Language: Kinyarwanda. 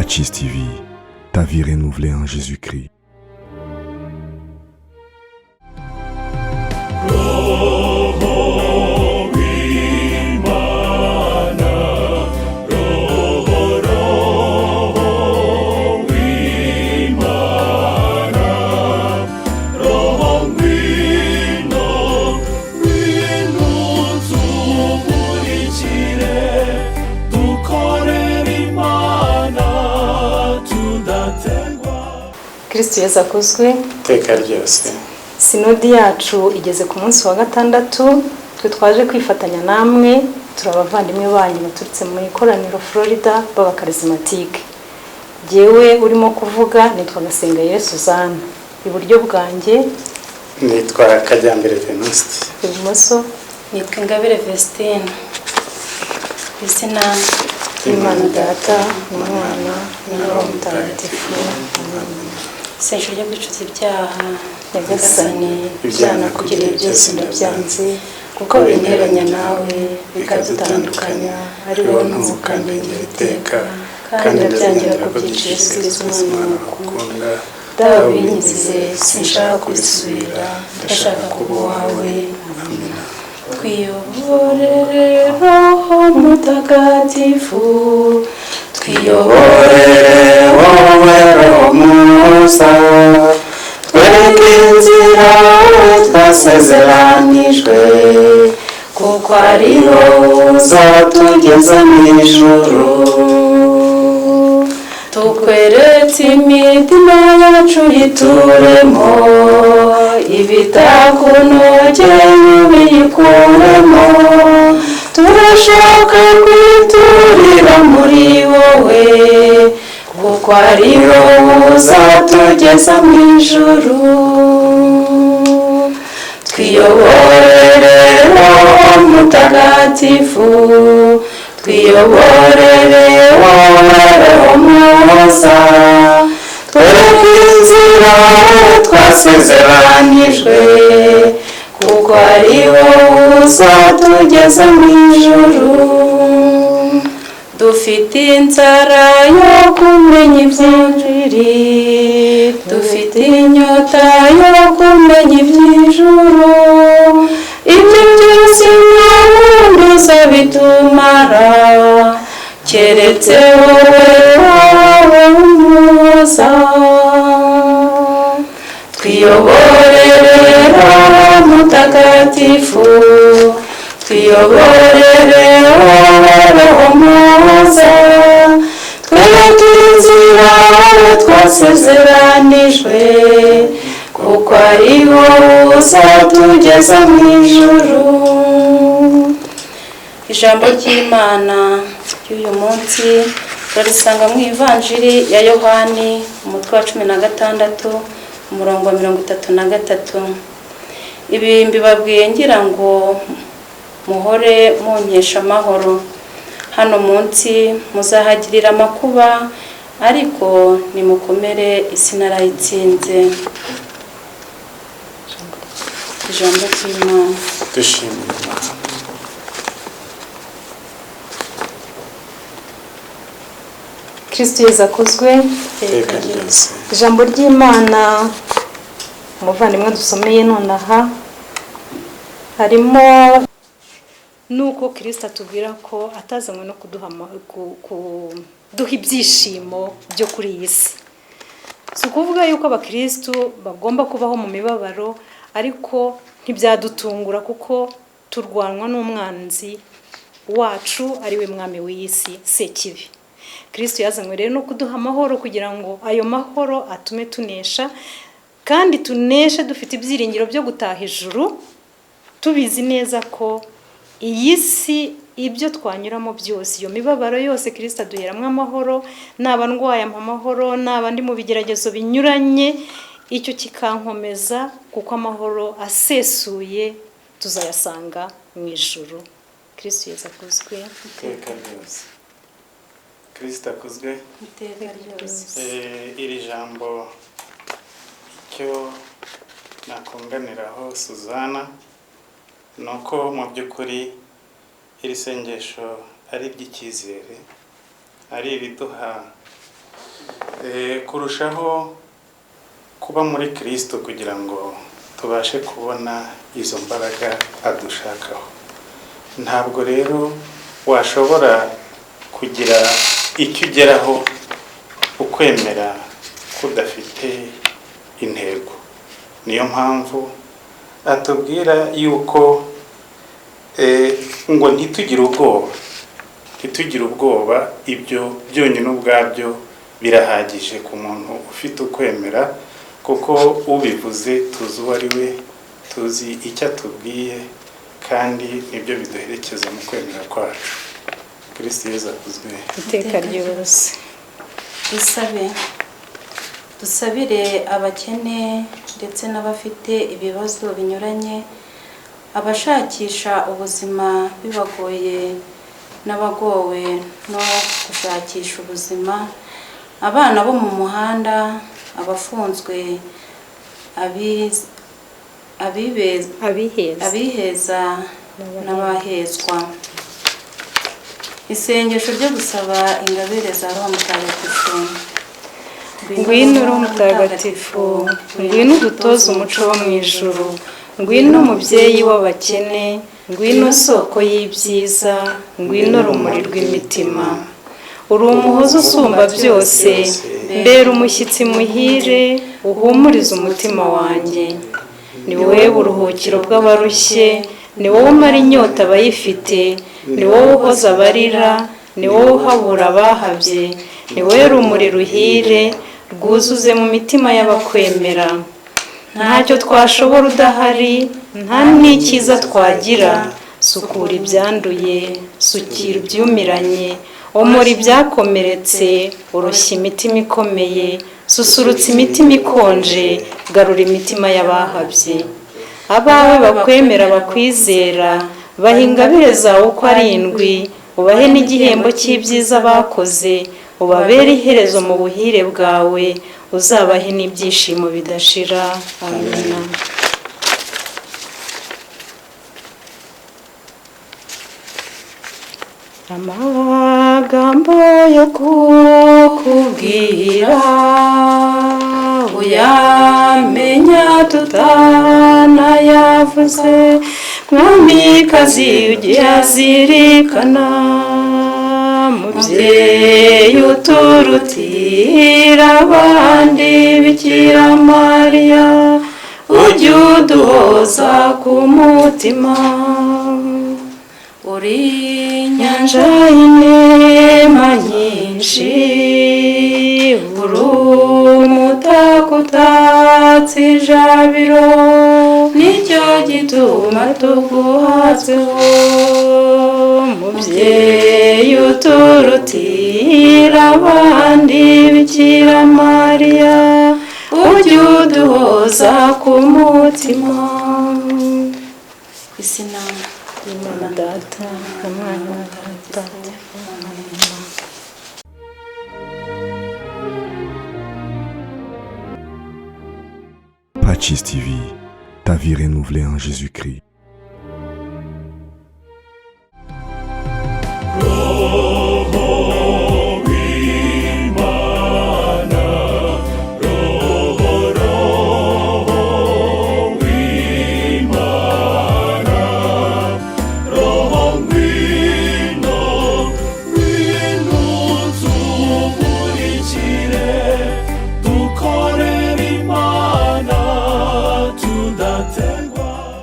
Baptiste TV, ta vie renouvelée en Jésus-Christ. Kristo Yesu akozwe iteka ryose. Sinodi yacu igeze ku munsi wa gatandatu, twe twaje kwifatanya namwe turabavandimwe banyu baturutse mu ikoraniro Florida b'abakarismatike. Jewe urimo kuvuga nitwa Gasengayire Suzanne, iburyo bwanjye nitwa Kajyambere Venuste, ibumoso nitwa Ingabire Vestine. Izina Imana Data n'Umwana n'Roho Mutagatifu. Sengesho ryo kwicuza ibyaha. Nyagasani ibyana kugirira byose ndabyanze, kuko binteranya nawe bikadutandukanya, ari wowe ntumukandengera iteka, kandi ndabyangira kubyicira Yesu Umwana ukunda. Dawe winyize sinshaka kubisubira, ndashaka kuba uwawe. Amina. Twiyoborere Roho Mutagatifu, twiyoborere wowe Roho musa, twereke inzira twasezeranijwe, kuko ariho uzatugeza mu ijuru. tukweretse imitima yacu yituremo, ibitakunogeye ubikuremo. Turashaka kwiturira muri wowe, kuko ariho uzatugeza mu ijuru. Twiyoborere Roho Mutagatifu, twiyoborere wowe Roho musa, twereke inzira twasezeranijwe, kuko ariho uzatugeza mu ijuru. Dufite inzara yo kumenya iby'injiri, dufite inyota yo kumenya iby'ijuru. Ibyo byose nta wundi uzabitumara, keretse wowe musa. Twiyoborere Roho Mutagatifu, twiyoborere wowe Roho musa, twereke inzira twasezeranijwe, kuko ariho uzatugeza mu ijuru. Ijambo ry'Imana ry'uyu munsi turisanga mu Ivanjiri ya Yohani umutwe wa 16 umurongo wa 33. Ibi mbibabwiye ngira ngo muhore munkesha amahoro. Hano munsi muzahagirira amakuba, ariko nimukomere isi narayitsinze. Ijambo ry'Imana. dushimira Imana. Kristo Yesu akozwe. Iteka ryose. Ijambo ry'Imana umuvandimwe dusomeye nonaha harimo nuko Kristo atubwira ko atazanywe no kuduha ibyishimo byo kuri iyi si. Si ukuvuga yuko abakristo bagomba kubaho mu mibabaro, ariko ntibyadutungura kuko turwanwa n'umwanzi wacu ariwe mwami w'iyi si Sekibi. Kristo yazanywe rero no kuduha amahoro, kugira ngo ayo mahoro atume tunesha, kandi tuneshe dufite ibyiringiro byo gutaha ijuru, tubizi neza ko iyi si ibyo twanyuramo byose, iyo mibabaro yose Kristo aduheramo amahoro. Naba ndwaye amahoro, naba ndi mu bigeragezo binyuranye, icyo kikankomeza, kuko amahoro asesuye tuzayasanga mu ijuru. Kristo Yesu akozwe. Iteka ryose. Kristo akozwe. Iteka ryose. Iri jambo icyo nakunganiraho Suzana nuko mu by'ukuri iri sengesho ari iby'icyizere, ari iriduha kurushaho kuba muri Kristo kugira ngo tubashe kubona izo mbaraga adushakaho. Ntabwo rero washobora kugira icyo ugeraho ukwemera kudafite intego. Niyo mpamvu atubwira yuko ngo ntitugire ubwoba, ibyo byonyine ubwabyo birahagije ku muntu ufite ukwemera, kuko ubivuze tuzi uwo ari we, tuzi icyo atubwiye, kandi nibyo biduherekeza mu kwemera kwacu. Kristo Yesu akuzwe iteka ryose. Dusabire abakene ndetse n'abafite ibibazo binyuranye, abashakisha ubuzima bibagoye n'abagowe no gushakisha ubuzima, abana bo mu muhanda, abafunzwe, abiheza n'abahezwa. Isengesho ryo gusaba ingabire za Roho Mutagatifu. Ngwino Roho Mutagatifu, ngwino udutoze umuco wo mu ijuru, ngwino mubyeyi w'abakene, ngwino soko y'ibyiza, ngwino rumuri rw'imitima. Uri umuhoza usumba byose, mbera umushyitsi muhire, uhumuriza umutima wanjye. Ni wowe buruhukiro bw'abarushye, ni wowe umara inyota abayifite, ni wowe uhoza abarira, ni wowe uhabura abahabye, ni wowe rumuri ruhire rwuzuze mu mitima y'abakwemera. Ntacyo twashobora udahari, nta n'icyiza twagira. Sukura ibyanduye, sukira ibyumiranye, omora ibyakomeretse, urushya imitima ikomeye, susurutsa imitima ikonje, garura imitima y'abahabye. Abawe bakwemera bakwizera, baha ingabire zawe uko ari 7, ubahe n'igihembo cy'ibyiza bakoze, ubabere iherezo mu buhire bwawe, uzabahe n'ibyishimo bidashira. Amina. Amagambo yo kukubwira uyamenya tutanayavuze, Mwamikazi ujye azirikana, mubyeyi uturutira abandi Bikira Mariya, ujye uduhoza ku mutima. Uri inyanja y'inema nyinshi, uri umutako utatse ijabiro, nicyo gituma tuguhatseho. Mubyeyi uturutira abandi Bikira Mariya, ujye uduhoza ku mutima. Izina Imana Data, Umwana na Data. Pachis TV, ta vie renouvelée en Jésus-Christ.